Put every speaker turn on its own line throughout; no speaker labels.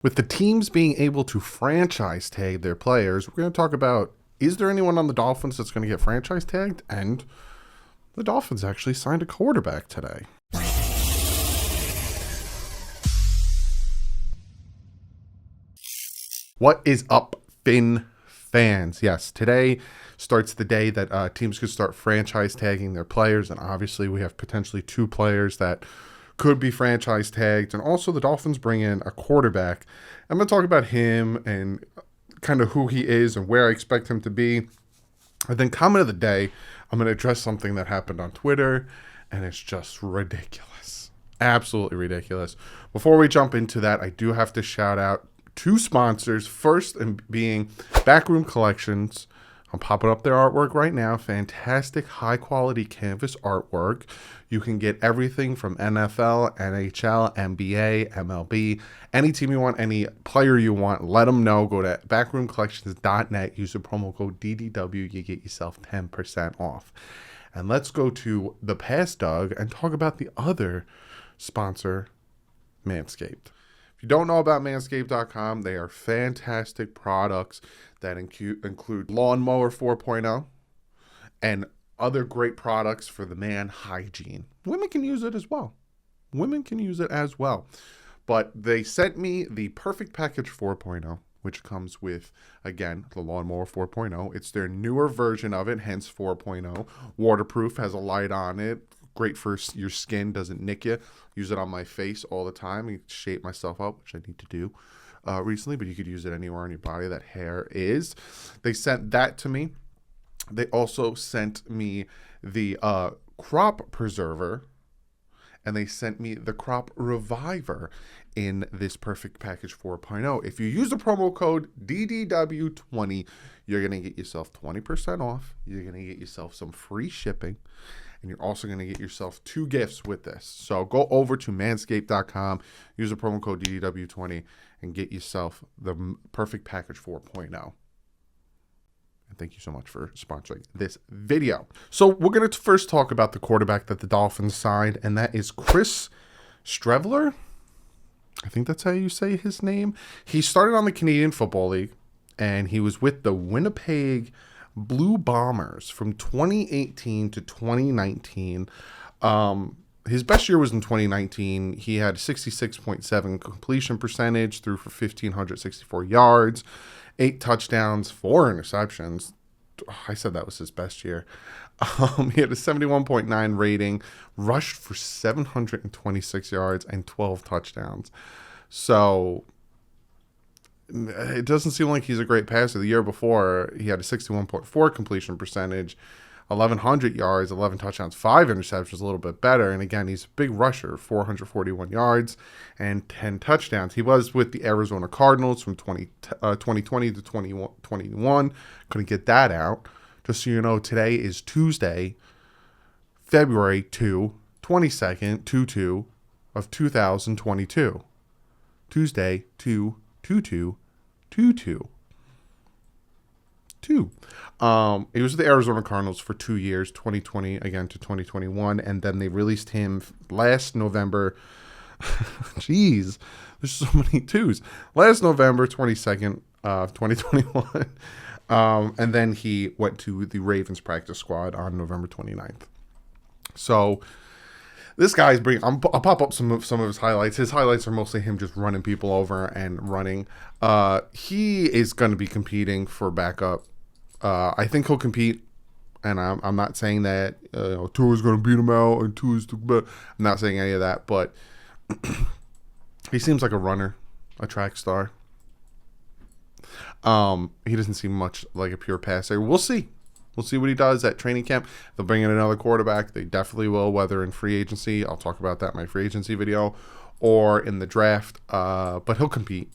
With the teams being able to franchise tag their players, we're going to talk about, is there anyone on the Dolphins that's going to get franchise tagged? And the Dolphins actually signed a quarterback today. What is up, Fin fans? Yes, today starts the day that teams could start franchise tagging their players, and obviously we have potentially two players that could be franchise tagged, and also the Dolphins bring in a quarterback. I'm going to talk about him and kind of who he is and where I expect him to be. And then comment of the day, I'm going to address something that happened on Twitter, and it's just ridiculous. Absolutely ridiculous. Before we jump into that, I do have to shout out two sponsors. First, and being Backroom Collections. I'm popping up their artwork right now. Fantastic, high-quality canvas artwork. You can get everything from NFL, NHL, NBA, MLB, any team you want, any player you want. Let them know. Go to backroomcollections.net. Use the promo code DDW. You get yourself 10% off. And let's go to the past Doug and talk about the other sponsor, Manscaped. If you don't know about manscaped.com, they are fantastic products that include Lawnmower 4.0 and other great products for the man hygiene. Women can use it as well. But they sent me the Perfect Package 4.0, which comes with, again, the Lawnmower 4.0. It's their newer version of it, hence 4.0. Waterproof, has a light on it. Great for your skin, doesn't nick you. Use it on my face all the time. I shape myself up, which I need to do recently, but you could use it anywhere on your body that hair is. They sent that to me. They also sent me the Crop Preserver, and they sent me the Crop Reviver in this Perfect Package 4.0. If you use the promo code DDW20, you're going to get yourself 20% off. You're going to get yourself some free shipping. And you're also going to get yourself two gifts with this. So go over to manscaped.com, use the promo code DDW20, and get yourself the Perfect Package 4.0. And thank you so much for sponsoring this video. So we're going to first talk about the quarterback that the Dolphins signed, and that is Chris Streveler. I think that's how you say his name. He started on the Canadian Football League, and he was with the Winnipeg Blue Bombers from 2018 to 2019. His best year was in 2019. He had 66.7 completion percentage, threw for 1,564 yards, 8 touchdowns, 4 interceptions. I said that was his best year. He had a 71.9 rating, rushed for 726 yards and 12 touchdowns. So it doesn't seem like he's a great passer. The year before, he had a 61.4 completion percentage, 1,100 yards, 11 touchdowns, 5 interceptions, a little bit better. And again, he's a big rusher, 441 yards and 10 touchdowns. He was with the Arizona Cardinals from 2020 to 2021. Couldn't get that out. Just so you know, today is Tuesday, February 22nd, 2/2 of 2022. Tuesday, 2/22. He was with the Arizona Cardinals for 2 years, 2020 again to 2021, and then they released him last November. Jeez, there's so many twos. Last November 22nd, 2021, and then he went to the Ravens practice squad on November 29th. So this guy's I'll pop up some of his highlights. His highlights are mostly him just running people over and running. He is going to be competing for backup. I think he'll compete, and I'm not saying that Tua's going to beat him out and Tua's but I'm not saying any of that. But he seems like a runner, a track star. He doesn't seem much like a pure passer. We'll see. We'll see what he does at training camp. They'll bring in another quarterback. They definitely will, whether in free agency. I'll talk about that in my free agency video, or in the draft. But he'll compete.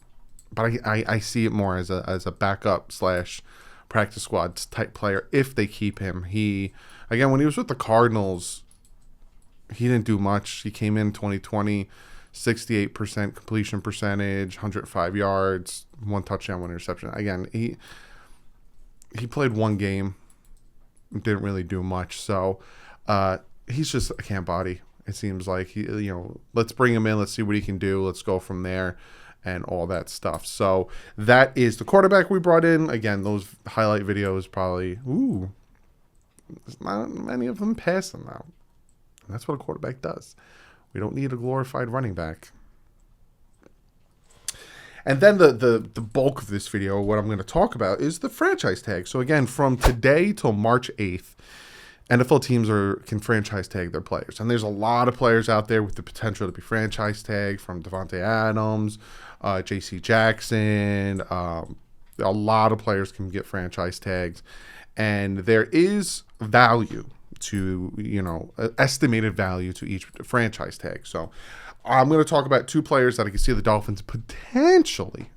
But I see it more as a backup / practice squad type player if they keep him. Again, when he was with the Cardinals, he didn't do much. He came in 2020, 68% completion percentage, 105 yards, 1 touchdown, 1 interception. Again, he played 1 game. Didn't really do much, so he's just a camp body. It seems like let's bring him in, let's see what he can do, let's go from there, and all that stuff. So that is the quarterback we brought in. Again, those highlight videos probably, there's not many of them passing now. And that's what a quarterback does. We don't need a glorified running back. And then the bulk of this video, what I'm going to talk about, is the franchise tag. So again, from today till March 8th, NFL teams can franchise tag their players. And there's a lot of players out there with the potential to be franchise tagged, from Devontae Adams, J.C. Jackson. A lot of players can get franchise tags. And there is value to, estimated value to each franchise tag. So I'm going to talk about two players that I can see the Dolphins potentially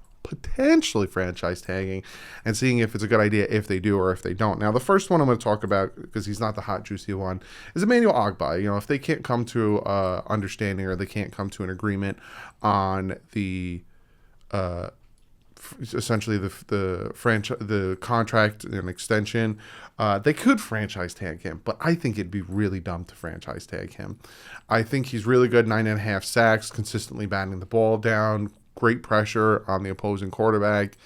franchise tagging, and seeing if it's a good idea if they do or if they don't. Now, the first one I'm going to talk about, because he's not the hot, juicy one, is Emmanuel Ogbah. If they can't come to understanding, or they can't come to an agreement on the essentially the contract and extension, they could franchise tag him, but I think it'd be really dumb to franchise tag him. I think he's really good, 9.5 sacks, consistently batting the ball down, great pressure on the opposing quarterback.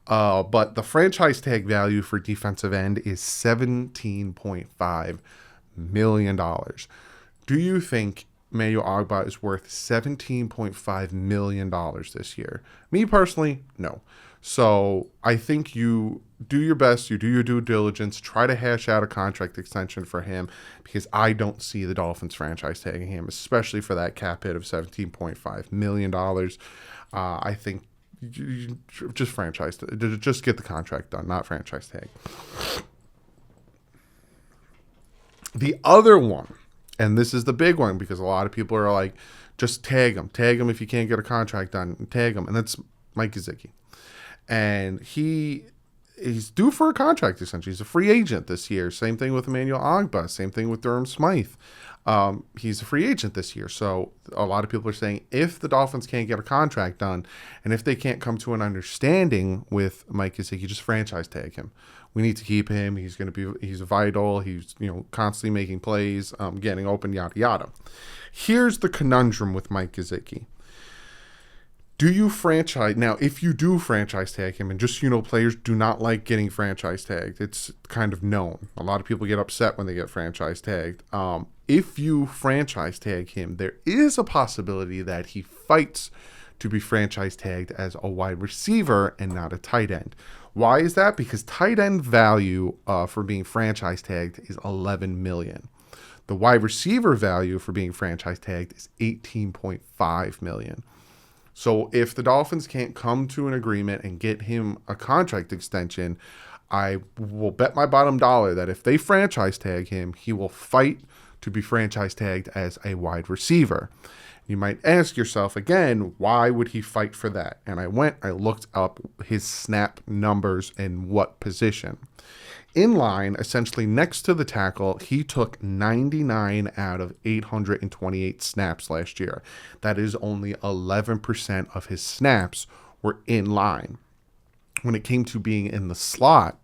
But the franchise tag value for defensive end is $17.5 million. Do you think Emmanuel Ogbah is worth $17.5 million this year? Me personally, no. So I think you do your best, you do your due diligence, try to hash out a contract extension for him, because I don't see the Dolphins franchise tagging him, especially for that cap hit of $17.5 million. I think you just just get the contract done, not franchise tag. The other one, and this is the big one, because a lot of people are like, just tag him if you can't get a contract done, tag him, and that's Mike Gesicki. And he's due for a contract, essentially. He's a free agent this year. Same thing with Emmanuel Ogbah. Same thing with Durham Smythe. He's a free agent this year. So a lot of people are saying, if the Dolphins can't get a contract done, and if they can't come to an understanding with Mike Gesicki, just franchise tag him. We need to keep him. He's vital. He's constantly making plays, getting open, yada yada. Here's the conundrum with Mike Gesicki. Do you franchise? Now, if you do franchise tag him, and just players do not like getting franchise tagged. It's kind of known. A lot of people get upset when they get franchise tagged. If you franchise tag him, there is a possibility that he fights to be franchise tagged as a wide receiver and not a tight end. Why is that? Because tight end value for being franchise tagged is $11 million. The wide receiver value for being franchise tagged is $18.5 million. So if the Dolphins can't come to an agreement and get him a contract extension, I will bet my bottom dollar that if they franchise tag him, he will fight to be franchise tagged as a wide receiver. You might ask yourself again, why would he fight for that? And I looked up his snap numbers and what position. In line, essentially next to the tackle, he took 99 out of 828 snaps last year. That is only 11% of his snaps were in line. When it came to being in the slot,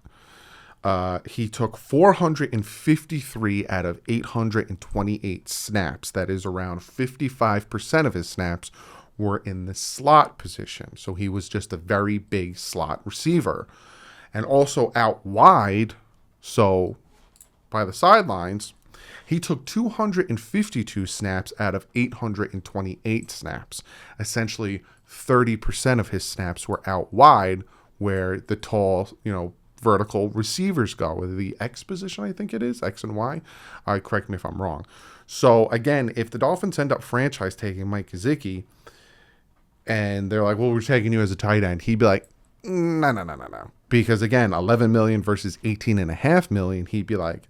he took 453 out of 828 snaps. That is around 55% of his snaps were in the slot position. So he was just a very big slot receiver. And also out wide, so by the sidelines, he took 252 snaps out of 828 snaps. Essentially, 30% of his snaps were out wide, where the tall, vertical receivers go, with the X position, I think it is, X and Y. Correct me if I'm wrong. So again, if the Dolphins end up franchise taking Mike Gesicki, and they're like, well, we're taking you as a tight end, he'd be like, no. Because again, 11 million versus 18.5 million, he'd be like,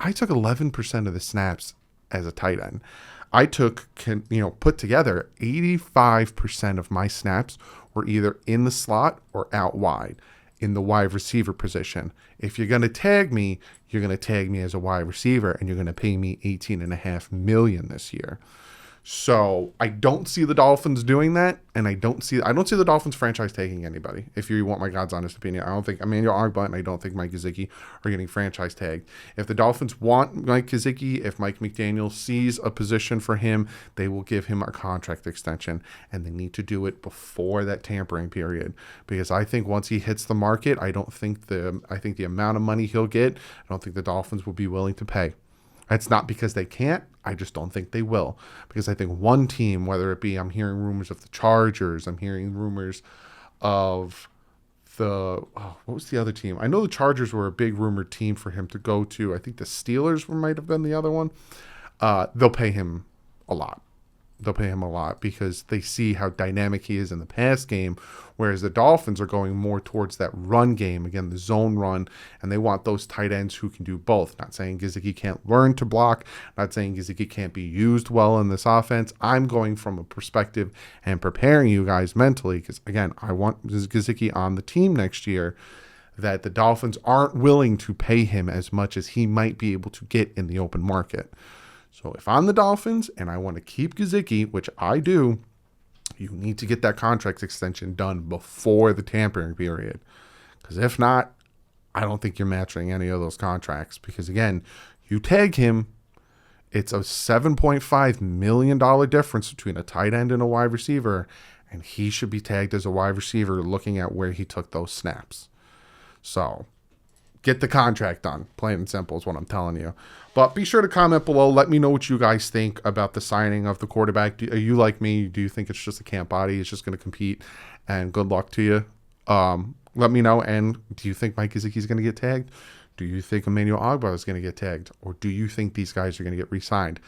I took 11% of the snaps as a tight end. I took, put together 85% of my snaps were either in the slot or out wide in the wide receiver position. If you're going to tag me, you're going to tag me as a wide receiver, and you're going to pay me 18.5 million this year. So I don't see the Dolphins doing that, and I don't see the Dolphins franchise tagging anybody. If you want my God's honest opinion, I don't think Emmanuel Ogbah and I don't think Mike Gesicki are getting franchise tagged. If the Dolphins want Mike Gesicki, if Mike McDaniel sees a position for him, they will give him a contract extension, and they need to do it before that tampering period, because I think once he hits the market, I think the amount of money he'll get, I don't think the Dolphins will be willing to pay. It's not because they can't. I just don't think they will. Because I think one team, whether it be, I'm hearing rumors of the Chargers, I'm hearing rumors of what was the other team? I know the Chargers were a big rumored team for him to go to. I think the Steelers might have been the other one. They'll pay him a lot. They'll pay him a lot because they see how dynamic he is in the pass game, whereas the Dolphins are going more towards that run game, again, the zone run, and they want those tight ends who can do both. Not saying Gesicki can't learn to block, not saying Gesicki can't be used well in this offense. I'm going from a perspective and preparing you guys mentally because, again, I want Gesicki on the team next year, that the Dolphins aren't willing to pay him as much as he might be able to get in the open market. So if I'm the Dolphins and I want to keep Gesicki, which I do, you need to get that contract extension done before the tampering period. Because if not, I don't think you're matching any of those contracts. Because again, you tag him, it's a $7.5 million difference between a tight end and a wide receiver, and he should be tagged as a wide receiver looking at where he took those snaps. So get the contract done. Plain and simple is what I'm telling you. But be sure to comment below. Let me know what you guys think about the signing of the quarterback. Are you like me? Do you think it's just a camp body? It's just going to compete? And good luck to you. Let me know. And do you think Mike Gesicki is going to get tagged? Do you think Emmanuel Ogbah is going to get tagged? Or do you think these guys are going to get re-signed?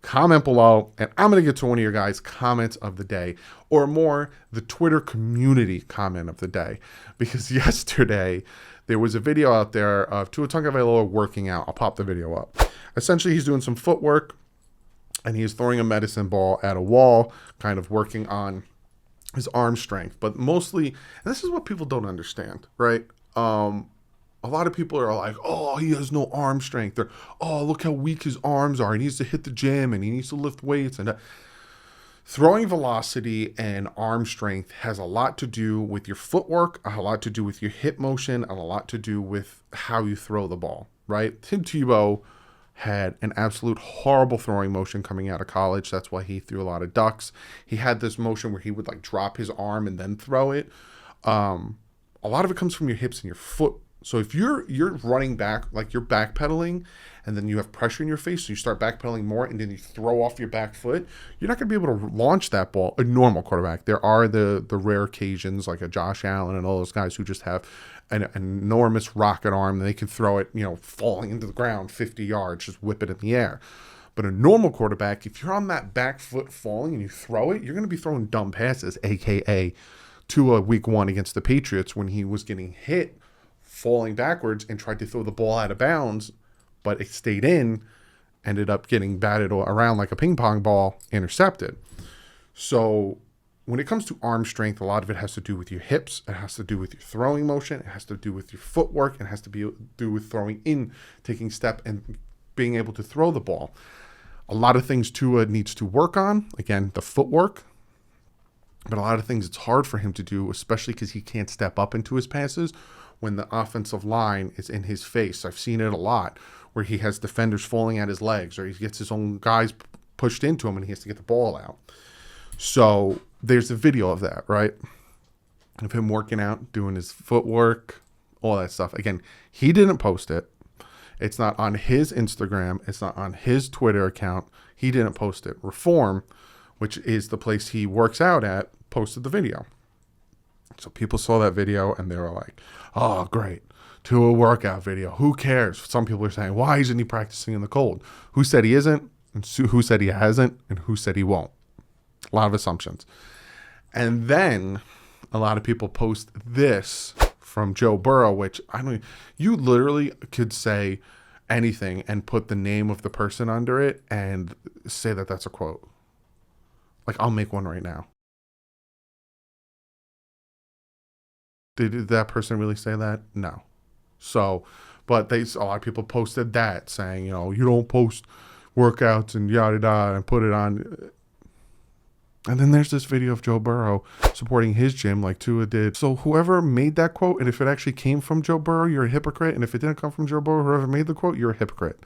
Comment below, and I'm going to get to one of your guys' comments of the day, or more, the Twitter community comment of the day. Because yesterday, there was a video out there of Tua Tagovailoa working out. I'll pop the video up. Essentially, he's doing some footwork, and he's throwing a medicine ball at a wall, kind of working on his arm strength. But mostly, and this is what people don't understand, right? A lot of people are like, oh, he has no arm strength. Or, oh, look how weak his arms are. He needs to hit the gym, and he needs to lift weights. And throwing velocity and arm strength has a lot to do with your footwork, a lot to do with your hip motion, and a lot to do with how you throw the ball, right? Tim Tebow had an absolute horrible throwing motion coming out of college. That's why he threw a lot of ducks. He had this motion where he would like drop his arm and then throw it. A lot of it comes from your hips and your foot. So if you're running back, like you're backpedaling, and then you have pressure in your face, so you start backpedaling more, and then you throw off your back foot, you're not going to be able to launch that ball. A normal quarterback. There are the rare occasions, like a Josh Allen and all those guys who just have an enormous rocket arm, and they can throw it, falling into the ground 50 yards, just whip it in the air. But a normal quarterback, if you're on that back foot falling and you throw it, you're going to be throwing dumb passes, a.k.a. Tua week 1 against the Patriots when he was getting hit falling backwards and tried to throw the ball out of bounds, but it stayed in, ended up getting batted around like a ping pong ball, intercepted. So when it comes to arm strength, a lot of it has to do with your hips. It has to do with your throwing motion. It has to do with your footwork. It has to do with throwing in, taking step, and being able to throw the ball. A lot of things Tua needs to work on. Again, the footwork. But a lot of things it's hard for him to do, especially because he can't step up into his passes when the offensive line is in his face. I've seen it a lot where he has defenders falling at his legs, or he gets his own guys pushed into him and he has to get the ball out. So there's a video of that, right? Of him working out, doing his footwork, all that stuff. Again, he didn't post it. It's not on his Instagram. It's not on his Twitter account. He didn't post it. Reform, which is the place he works out at, posted the video. So people saw that video and they were like, oh, great. To a workout video. Who cares? Some people are saying, why isn't he practicing in the cold? Who said he isn't? And who said he hasn't? And who said he won't? A lot of assumptions. And then a lot of people post this from Joe Burrow, which you literally could say anything and put the name of the person under it and say that that's a quote. Like, I'll make one right now. Did that person really say that? No. So, but a lot of people posted that saying, you don't post workouts and yada yada and put it on. And then there's this video of Joe Burrow supporting his gym like Tua did. So whoever made that quote, and if it actually came from Joe Burrow, you're a hypocrite. And if it didn't come from Joe Burrow, whoever made the quote, you're a hypocrite.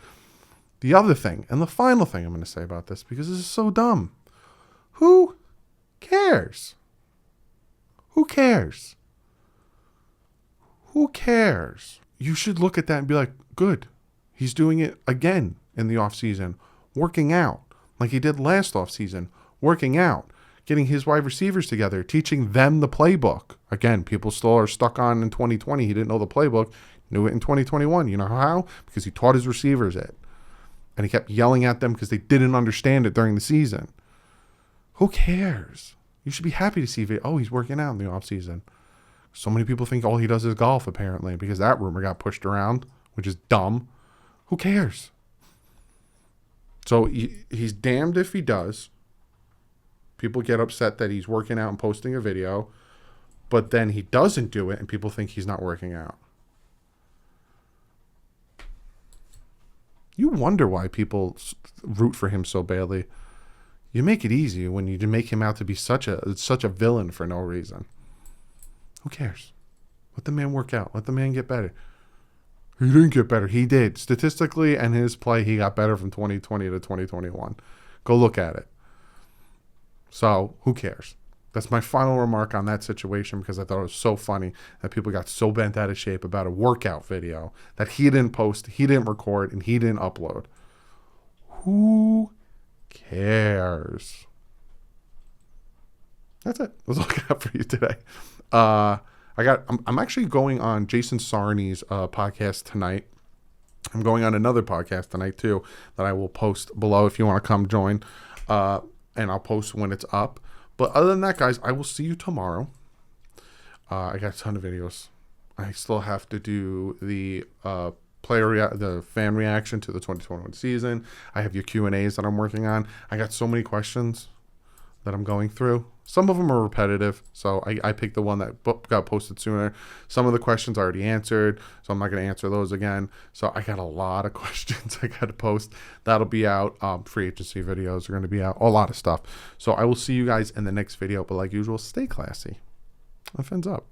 The other thing, and the final thing I'm going to say about this, because this is so dumb. Who cares? Who cares? Who cares? You should look at that and be like, good. He's doing it again in the offseason, working out like he did last offseason, working out, getting his wide receivers together, teaching them the playbook. Again, people still are stuck on in 2020. He didn't know the playbook, knew it in 2021. You know how? Because he taught his receivers it. And he kept yelling at them because they didn't understand it during the season. Who cares? You should be happy to see it. Oh, he's working out in the offseason. So many people think all he does is golf, apparently, because that rumor got pushed around, which is dumb. Who cares? So he's damned if he does. People get upset that he's working out and posting a video, but then he doesn't do it, and people think he's not working out. You wonder why people root for him so badly. You make it easy when you make him out to be such a villain for no reason. Who cares? Let the man work out. Let the man get better. He didn't get better. He did. Statistically and his play, he got better from 2020 to 2021. Go look at it. So, who cares? That's my final remark on that situation, because I thought it was so funny that people got so bent out of shape about a workout video that he didn't post, he didn't record, and he didn't upload. Who cares? That's it. That's all I got for you today. I'm actually going on Jason Sarney's podcast tonight. I'm going on another podcast tonight too that I will post below if you want to come join. And I'll post when it's up. But other than that, guys, I will see you tomorrow. I got a ton of videos. I still have to do the the fan reaction to the 2021 season. I have your Q&As that I'm working on. I got so many questions that I'm going through. Some of them are repetitive, so I picked the one that got posted sooner. Some of the questions I already answered, so I'm not going to answer those again. So I got a lot of questions I got to post. That'll be out. Free agency videos are going to be out. A lot of stuff. So I will see you guys in the next video, but like usual, stay classy. My friends up.